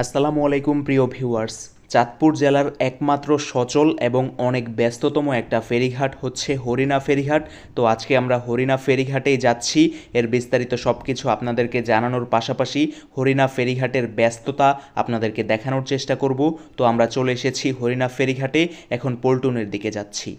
আসসালামু আলাইকুম প্রিয় ভিউয়ার্স। চাঁদপুর জেলার একমাত্র সচল এবং অনেক ব্যস্ততম একটা ফেরিঘাট হচ্ছে হরিণা ফেরিঘাট। তো আজকে আমরা হরিণা ফেরিঘাটেই যাচ্ছি। এর বিস্তারিত সব কিছু আপনাদেরকে জানানোর পাশাপাশি হরিণা ফেরিঘাটের ব্যস্ততা আপনাদেরকে দেখানোর চেষ্টা করব। তো আমরা চলে এসেছি হরিণা ফেরিঘাটে, এখন পল্টনের দিকে যাচ্ছি।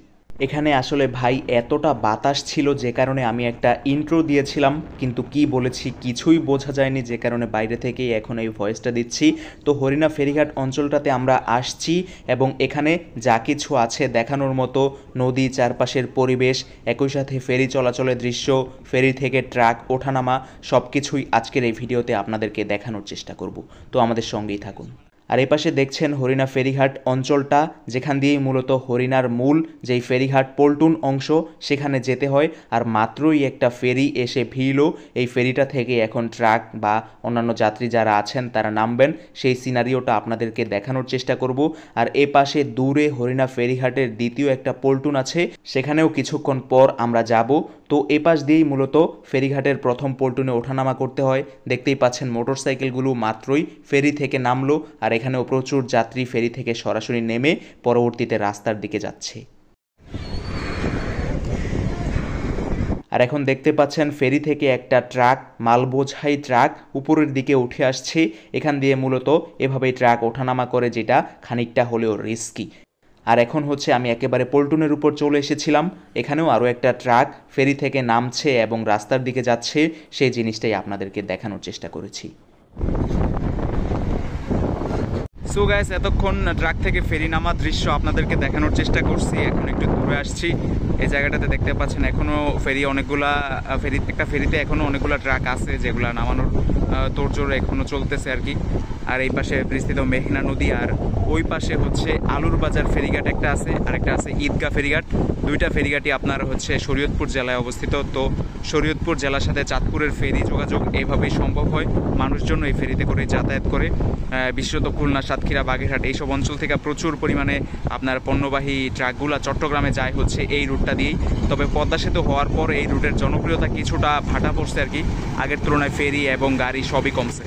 এখানে আসলে ভাই এতটা বাতাস ছিল যে কারণে আমি একটা ইন্ট্রো দিয়েছিলাম, কিন্তু কি বলেছি কিছুই বোঝা যায়নি, যে কারণে বাইরে থেকেই এখন এই ভয়েসটা দিচ্ছি। তো হরিণা ফেরিঘাট অঞ্চলটাতে আমরা আসছি এবং এখানে যা কিছু আছে দেখানোর মতো, নদী, চারপাশের পরিবেশ, একই সাথে ফেরি চলাচলের দৃশ্য, ফেরি থেকে ট্রাক ওঠানামা, সব কিছুই আজকের এই ভিডিওতে আপনাদেরকে দেখানোর চেষ্টা করব। তো আমাদের সঙ্গেই থাকুন। আর এপাশে দেখছেন হরিণা ফেরিঘাট অঞ্চলটা, যেখান দিয়েই মূলত হরিণার মূল যেই ফেরিঘাট পল্টন অংশ সেখানে যেতে হয়। আর মাত্রই একটা ফেরি এসে ভিড়ল, এই ফেরিটা থেকে এখন ট্রাক বা অন্যান্য যাত্রী যারা আছেন তারা নামবেন, সেই সিনারিওটা আপনাদেরকে দেখানোর চেষ্টা করব। আর এ পাশে দূরে হরিণা ফেরিঘাটের দ্বিতীয় একটা পল্টন আছে, সেখানেও কিছুক্ষণ পর আমরা যাব। তো এ পাশ দিয়েই মূলত ফেরিঘাটের প্রথম পল্টনে ওঠানামা করতে হয়। দেখতেই পাচ্ছেন মোটরসাইকেলগুলো মাত্রই ফেরি থেকে নামলো, আর এখানেও প্রচুর যাত্রী ফেরি থেকে সরাসরি নেমে পরবর্তীতে রাস্তার দিকে যাচ্ছে। আর এখন দেখতে পাচ্ছেন ফেরি থেকে একটা ট্রাক, মালবোঝাই ট্রাক উপরের দিকে উঠে আসছে। এখান দিয়ে মূলত এভাবেই ট্রাক ওঠানামা করে, যেটা খানিকটা হলেও রিস্কি। আর এখন হচ্ছে আমি একেবারে পল্টনের উপর চলে এসেছিলাম, এখানেও আরও একটা ট্রাক ফেরি থেকে নামছে এবং রাস্তার দিকে যাচ্ছে, সেই জিনিসটাই আপনাদেরকে দেখানোর চেষ্টা করেছি। সো গাইস, এতক্ষণ ট্রাক থেকে ফেরি নামার দৃশ্য আপনাদেরকে দেখানোর চেষ্টা করছি। এখন একটু দূরে আসছি, এই জায়গাটাতে দেখতে পাচ্ছেন এখনও ফেরি অনেকগুলা একটা ফেরিতে এখনও অনেকগুলা ট্রাক আছে যেগুলো নামানোর তোড়জোড় এখনও চলতেছে আর কি। আর এই পাশে বিস্তৃত মেঘনা নদী, আর ওই পাশে হচ্ছে আলুর বাজার ফেরিঘাট একটা আছে, আর একটা আছে ঈদগাহ ফেরিঘাট। দুইটা ফেরিঘাটই আপনার হচ্ছে শরীয়তপুর জেলায় অবস্থিত। তো শরীয়তপুর জেলার সাথে চাঁদপুরের ফেরি যোগাযোগ এইভাবেই সম্ভব হয়, মানুষজন এই ফেরিতে করে যাতায়াত করে। বিশেষত খুলনা, সাতক্ষীরা, বাগেরহাট এইসব অঞ্চল থেকে প্রচুর পরিমাণে আপনার পণ্যবাহী ট্রাকগুলো চট্টগ্রামে যায় হচ্ছে এই রুটটা দিয়েই। তবে পদ্মা সেতু হওয়ার পর এই রুটের জনপ্রিয়তা কিছুটা ভাটা পড়ছে আর কি, আগের তুলনায় ফেরি এবং গাড়ি সবই কমছে।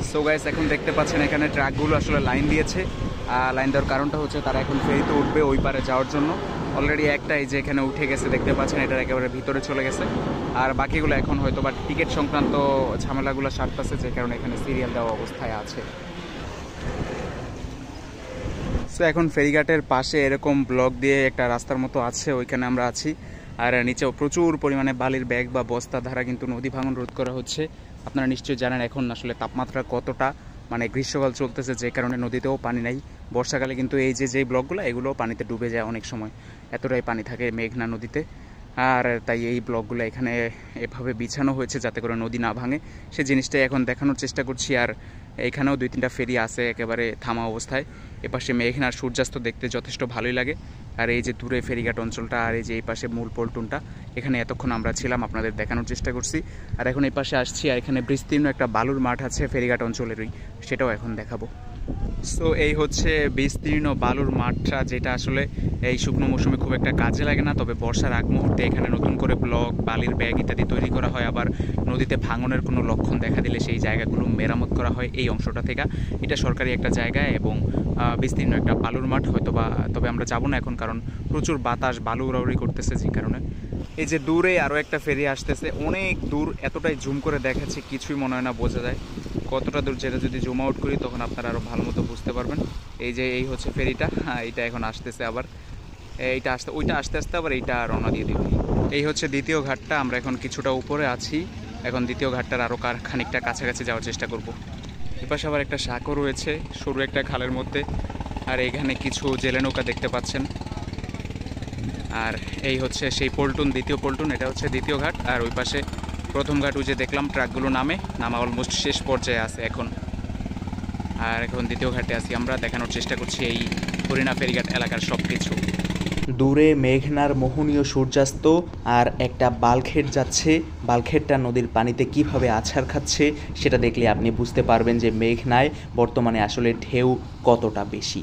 সো গাইস, এখন দেখতে পাচ্ছেন এখানে ট্রাকগুলো আসলে লাইন দিয়েছে। লাইন দেওয়ার কারণটা হচ্ছে তারা এখন ফেরিতে উঠবে ওই পারে যাওয়ার জন্য। অলরেডি একটা এই যে এখানে উঠে গেছে, দেখতে পাচ্ছেন এটার একেবারে ভিতরে চলে গেছে। আর বাকিগুলো এখন হয়তো বা টিকিট সংক্রান্ত ঝামেলাগুলো সারতেছে, যে কারণে এখানে সিরিয়াল দেওয়া অবস্থায় আছে। সো এখন ফেরিঘাটের পাশে এরকম ব্লক দিয়ে একটা রাস্তার মতো আছে, ওইখানে আমরা আছি। আর নিচেও প্রচুর পরিমাণে বালির ব্যাগ বা বস্তা দ্বারা কিন্তু নদী ভাঙন রোধ করা হচ্ছে। আপনারা নিশ্চয়ই জানেন এখন আসলে তাপমাত্রা কতটা, মানে গ্রীষ্মকাল চলতেছে যে কারণে নদীতেও পানি নাই। বর্ষাকালে কিন্তু এই যে ব্লকগুলো এগুলো পানিতে ডুবে যায় অনেক সময়, এতটাই পানি থাকে মেঘনা নদীতে। আর তাই এই ব্লকগুলো এখানে এভাবে বিছানো হয়েছে যাতে করে নদী না ভাঙে, সে জিনিসটাই এখন দেখানোর চেষ্টা করছি। আর এখানেও 2-3টা ফেরি আছে একেবারে থামা অবস্থায়। এপাশে মেঘনার সূর্যাস্ত দেখতে যথেষ্ট ভালোই লাগে। আর এই যে দূরে ফেরিঘাট অঞ্চলটা, আর এই যে এই পাশে মূল পল্টনটা, এখানে এতক্ষণ আমরা ছিলাম, আপনাদের দেখানোর চেষ্টা করছি। আর এখন এই পাশে আসছি, আর এখানে বিস্তীর্ণ একটা বালুর মাঠ আছে ফেরিঘাট অঞ্চলেরই, সেটাও এখন দেখাবো। সো এই হচ্ছে বিস্তীর্ণ বালুর মাঠটা, যেটা আসলে এই শুকনো মৌসুমে খুব একটা কাজে লাগে না, তবে বর্ষার আগ মুহূর্তে এখানে নতুন করে ব্লক, বালির ব্যাগ ইত্যাদি তৈরি করা হয়। আবার নদীতে ভাঙনের কোনো লক্ষণ দেখা দিলে সেই জায়গাগুলো মেরামত করা হয় এই অংশটা থেকে। এটা সরকারি একটা জায়গা এবং বিস্তীর্ণ একটা বালুর মাঠ হয়তো বা, তবে আমরা যাবো না এখন, কারণ প্রচুর বাতাস, বালু উড়াউড়ি করতেছে যে কারণে। এই যে দূরে আরও একটা ফেরি আসতেছে, অনেক দূর, এতটাই জুম করে দেখাচ্ছে কিছুই মনে হয় না বোঝা যায় কতটা দূর। যেটা যদি জুম আউট করি তখন আপনারা আরও ভালো মতো বুঝতে পারবেন। এই হচ্ছে ফেরিটা, এইটা এখন আসতেছে, আবার এইটা আসতে ওইটা আস্তে আস্তে আবার এইটা রওনা দিয়ে দেবে। এই হচ্ছে দ্বিতীয় ঘাটটা, আমরা এখন কিছুটা উপরে আছি, এখন দ্বিতীয় ঘাটটার আরও খানিকটা কাছাকাছি যাওয়ার চেষ্টা করব। এপাশে আবার একটা সাঁকো রয়েছে সরু একটা খালের মধ্যে, আর এখানে কিছু জেলে নৌকা দেখতে পাচ্ছেন। আর এই হচ্ছে সেই পল্টন, দ্বিতীয় পল্টন, এটা হচ্ছে দ্বিতীয় ঘাট। আর ওই পাশে প্রথম ঘাট, ওই যে দেখলাম ট্রাকগুলো নামা অলমোস্ট শেষ পর্যায়ে আছে এখন। আর এখন দ্বিতীয় ঘাটে আছি আমরা, দেখানোর চেষ্টা করছি এই হরিণা ফেরিঘাট এলাকার সব কিছু। দূরে মেঘনার মোহনীয় সূর্যাস্ত, আর একটা বালখেট যাচ্ছে, বালখেটটা নদীর পানিতে কিভাবে আছাড় খাচ্ছে সেটা দেখলে আপনি বুঝতে পারবেন যে মেঘনায় বর্তমানে আসলে ঢেউ কতটা বেশি।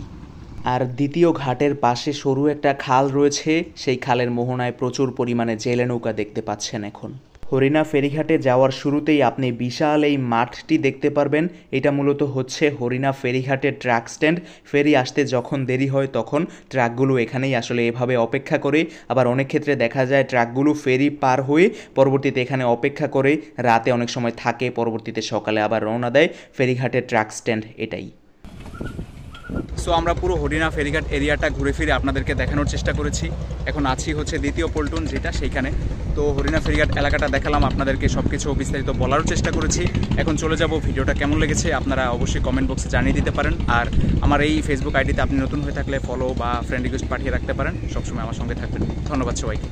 আর দ্বিতীয় ঘাটের পাশে সরু একটা খাল রয়েছে, সেই খালের মোহনায় প্রচুর পরিমাণে জেলে নৌকা দেখতে পাচ্ছেন এখন। হরিণা ফেরিঘাটে যাওয়ার শুরুতেই আপনি বিশাল এই মাঠটি দেখতে পারবেন। এটা মূলত হচ্ছে হরিণা ফেরিঘাটের ট্রাক স্ট্যান্ড। ফেরি আসতে যখন দেরি হয় তখন ট্রাকগুলো এখানেই আসলে এভাবে অপেক্ষা করে। আবার অনেক ক্ষেত্রে দেখা যায় ট্রাকগুলো ফেরি পার হয়ে পরবর্তীতে এখানে অপেক্ষা করে, রাতে অনেক সময় থাকে, পরবর্তীতে সকালে আবার রওনা দেয়। ফেরিঘাটের ট্রাক স্ট্যান্ড এটাই। সো আমরা পুরো হরিণা ফেরিঘাট এরিয়াটা ঘুরে ফিরে আপনাদেরকে দেখানোর চেষ্টা করেছি। এখন আছি হচ্ছে দ্বিতীয় পল্টন যেটা, সেইখানে। তো হরিণা ফেরিঘাট এলাকাটা দেখালাম আপনাদেরকে, সব কিছু বিস্তারিত বলার চেষ্টা করেছি। এখন চলে যাব, ভিডিওটা কেমন লেগেছে আপনারা অবশ্যই কমেন্ট বক্সে জানিয়ে দিতে পারেন। আর আমার এই ফেসবুক আইডিতে আপনি নতুন হয়ে থাকলে ফলো বা ফ্রেন্ড রিকোয়েস্ট পাঠিয়ে রাখতে পারেন। সবসময় আমার সঙ্গে থাকবেন। ধন্যবাদ সবাইকে।